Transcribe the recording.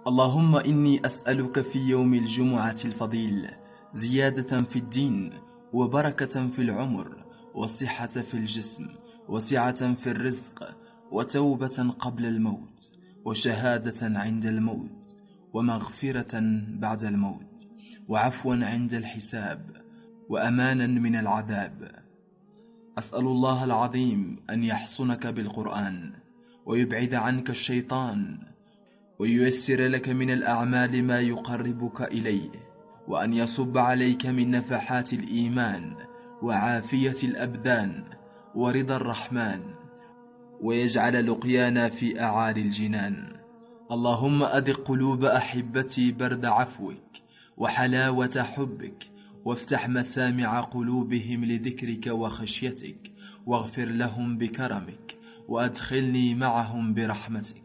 اللهم إني أسألك في يوم الجمعة الفضيل زيادة في الدين، وبركة في العمر، والصحة في الجسم، وسعة في الرزق، وتوبة قبل الموت، وشهادة عند الموت، ومغفرة بعد الموت، وعفوا عند الحساب، وأمانا من العذاب. أسأل الله العظيم أن يحصنك بالقرآن، ويبعد عنك الشيطان، وييسر لك من الأعمال ما يقربك إليه، وأن يصب عليك من نفحات الإيمان وعافية الأبدان ورضا الرحمن، ويجعل لقيانا في أعالي الجنان. اللهم أذق قلوب أحبتي برد عفوك وحلاوة حبك، وافتح مسامع قلوبهم لذكرك وخشيتك، واغفر لهم بكرمك، وأدخلني معهم برحمتك.